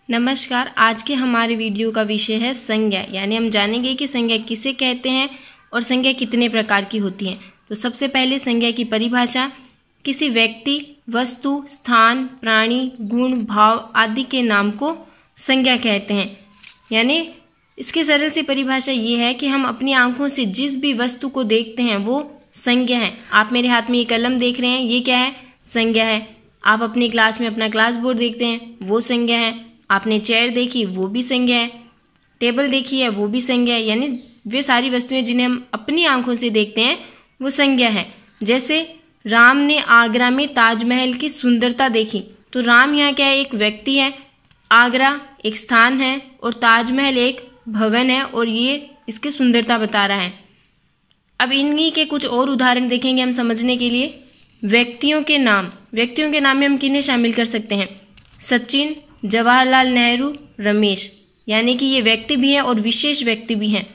नमस्कार। आज के हमारे वीडियो का विषय है संज्ञा, यानी हम जानेंगे कि संज्ञा किसे कहते हैं और संज्ञा कितने प्रकार की होती हैं। तो सबसे पहले संज्ञा की परिभाषा, किसी व्यक्ति, वस्तु, स्थान, प्राणी, गुण, भाव आदि के नाम को संज्ञा कहते हैं। यानी इसकी सरल सी परिभाषा ये है कि हम अपनी आंखों से जिस भी वस्तु को देखते हैं वो संज्ञा है। आप मेरे हाथ में ये कलम देख रहे हैं, ये क्या है? संज्ञा है। आप अपनी क्लास में अपना क्लास बोर्ड देखते हैं, वो संज्ञा है। आपने चेयर देखी, वो भी संज्ञा है। टेबल देखी है, वो भी संज्ञा है। यानी वे सारी वस्तुएं जिन्हें हम अपनी आंखों से देखते हैं वो संज्ञा है। जैसे राम ने आगरा में ताजमहल की सुंदरता देखी, तो राम यहाँ क्या है? एक व्यक्ति है, आगरा एक स्थान है और ताजमहल एक भवन है और ये इसकी सुंदरता बता रहा है। अब इन्हीं के कुछ और उदाहरण देखेंगे हम समझने के लिए। व्यक्तियों के नाम में हम किन्हें शामिल कर सकते हैं? सचिन, जवाहरलाल नेहरू, रमेश, यानी कि ये व्यक्ति भी हैं और विशेष व्यक्ति भी हैं।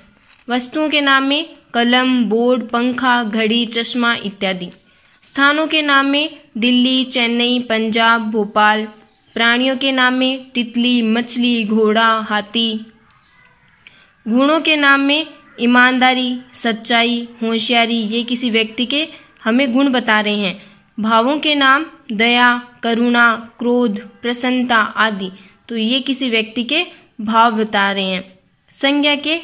वस्तुओं के नाम में कलम, बोर्ड, पंखा, घड़ी, चश्मा इत्यादि। स्थानों के नाम में दिल्ली, चेन्नई, पंजाब, भोपाल। प्राणियों के नाम में तितली, मछली, घोड़ा, हाथी। गुणों के नाम में ईमानदारी, सच्चाई, होशियारी, ये किसी व्यक्ति के हमें गुण बता रहे हैं। भावों के नाम दया, करुणा, क्रोध, प्रसन्नता आदि, तो ये किसी व्यक्ति के भाव बता रहे हैं। संज्ञा के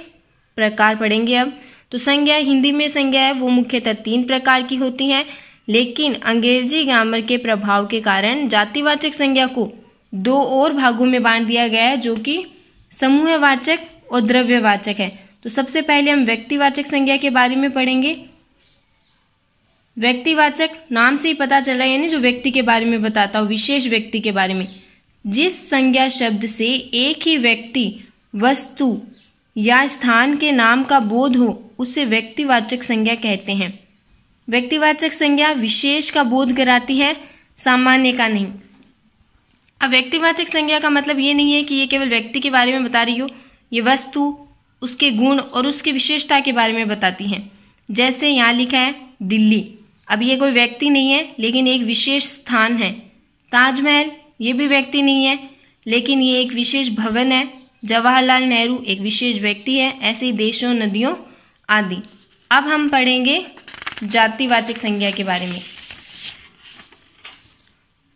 प्रकार पढ़ेंगे अब। तो संज्ञा, हिंदी में संज्ञा है वो मुख्यतः 3 प्रकार की होती है, लेकिन अंग्रेजी ग्रामर के प्रभाव के कारण जातिवाचक संज्ञा को 2 और भागों में बांट दिया गया है, जो कि समूहवाचक और द्रव्यवाचक है। तो सबसे पहले हम व्यक्तिवाचक संज्ञा के बारे में पढ़ेंगे। व्यक्तिवाचक नाम से ही पता चल रहा है, यानी जो व्यक्ति के बारे में बताता हो, विशेष व्यक्ति के बारे में। जिस संज्ञा शब्द से एक ही व्यक्ति, वस्तु या स्थान के नाम का बोध हो उसे व्यक्तिवाचक संज्ञा कहते हैं। व्यक्तिवाचक संज्ञा विशेष का बोध कराती है, सामान्य का नहीं। अब व्यक्तिवाचक संज्ञा का मतलब ये नहीं है कि ये केवल व्यक्ति के बारे में बता रही हो, ये वस्तु, उसके गुण और उसकी विशेषता के बारे में बताती है। जैसे यहाँ लिखा है दिल्ली, अब ये कोई व्यक्ति नहीं है लेकिन एक विशेष स्थान है। ताजमहल, ये भी व्यक्ति नहीं है लेकिन ये एक विशेष भवन है। जवाहरलाल नेहरू एक विशेष व्यक्ति है। ऐसे ही देशों, नदियों आदि। अब हम पढ़ेंगे जातिवाचक संज्ञा के बारे में।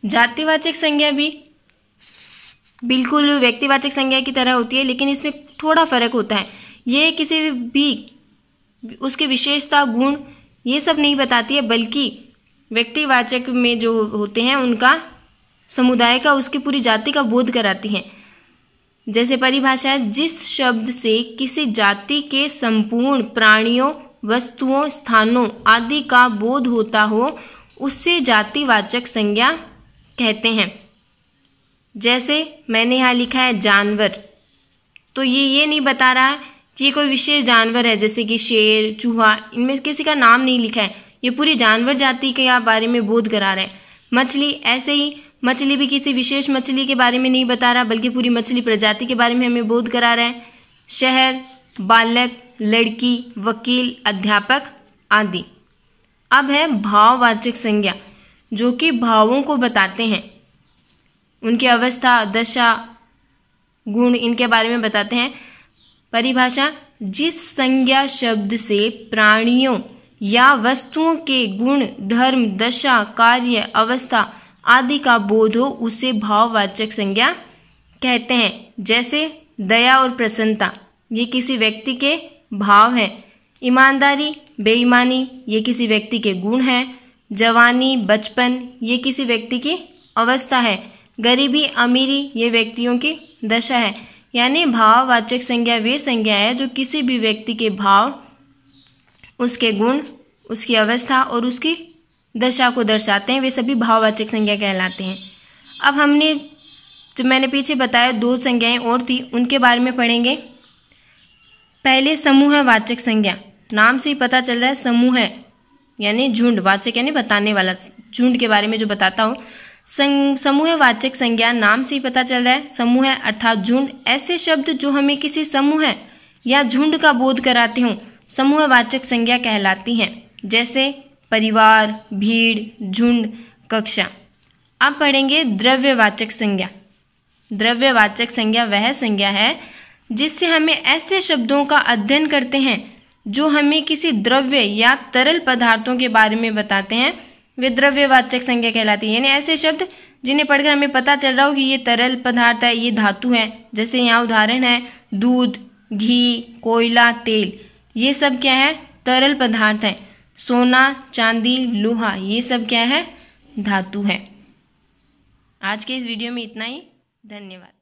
जातिवाचक संज्ञा भी बिल्कुल व्यक्तिवाचक संज्ञा की तरह होती है, लेकिन इसमें थोड़ा फर्क होता है। ये किसी भी उसकी विशेषता, गुण, ये सब नहीं बताती है, बल्कि व्यक्तिवाचक में जो होते हैं उनका, समुदाय का, उसकी पूरी जाति का बोध कराती हैं। जैसे परिभाषा है, जिस शब्द से किसी जाति के संपूर्ण प्राणियों, वस्तुओं, स्थानों आदि का बोध होता हो उससे जातिवाचक संज्ञा कहते हैं। जैसे मैंने यहाँ लिखा है जानवर, तो ये नहीं बता रहा है कि ये कोई विशेष जानवर है, जैसे कि शेर, चूहा, इनमें किसी का नाम नहीं लिखा है। ये पूरी जानवर जाति के बारे में बोध करा रहे हैं। मछली, ऐसे ही मछली भी किसी विशेष मछली के बारे में नहीं बता रहा, बल्कि पूरी मछली प्रजाति के बारे में हमें बोध करा रहा है। शहर, बालक, लड़की, वकील, अध्यापक आदि। अब है भाववाचक संज्ञा, जो कि भावों को बताते हैं, उनकी अवस्था, दशा, गुण, इनके बारे में बताते हैं। परिभाषा, जिस संज्ञा शब्द से प्राणियों या वस्तुओं के गुण, धर्म, दशा, कार्य, अवस्था आदि का बोध हो उसे भाववाचक संज्ञा कहते हैं। जैसे दया और प्रसन्नता, ये किसी व्यक्ति के भाव हैं। ईमानदारी, बेईमानी, ये किसी व्यक्ति के गुण हैं। जवानी, बचपन, ये किसी व्यक्ति की अवस्था है। गरीबी, अमीरी, ये व्यक्तियों की दशा है। यानी भाववाचक संज्ञा वे संज्ञा है जो किसी भी व्यक्ति के भाव, उसके गुण, उसकी अवस्था और उसकी दशा को दर्शाते हैं। वे सभी भाववाचक संज्ञा कहलाते हैं। अब हमने जो मैंने पीछे बताया 2 संज्ञाएं और थी, उनके बारे में पढ़ेंगे। पहले समूहवाचक संज्ञा, नाम से ही पता चल रहा है समूह है, यानी झुंड, वाचक यानी बताने वाला, झुंड के बारे में जो बताता हो। समूहवाचक संज्ञा, नाम से ही पता चल रहा है समूह है अर्थात झुंड। ऐसे शब्द जो हमें किसी समूह या झुंड का बोध कराते हों समूहवाचक संज्ञा कहलाती हैं। जैसे परिवार, भीड़, झुंड, कक्षा। अब पढ़ेंगे द्रव्यवाचक संज्ञा। द्रव्यवाचक संज्ञा वह संज्ञा है जिससे हमें ऐसे शब्दों का अध्ययन करते हैं जो हमें किसी द्रव्य या तरल पदार्थों के बारे में बताते हैं, वे द्रव्यवाचक संज्ञा कहलाती है। यानी ऐसे शब्द जिन्हें पढ़कर हमें पता चल रहा हो कि ये तरल पदार्थ है, ये धातु है। जैसे यहाँ उदाहरण है दूध, घी, कोयला, तेल, ये सब क्या है? तरल पदार्थ है। सोना, चांदी, लोहा, ये सब क्या है? धातु है। आज के इस वीडियो में इतना ही। धन्यवाद।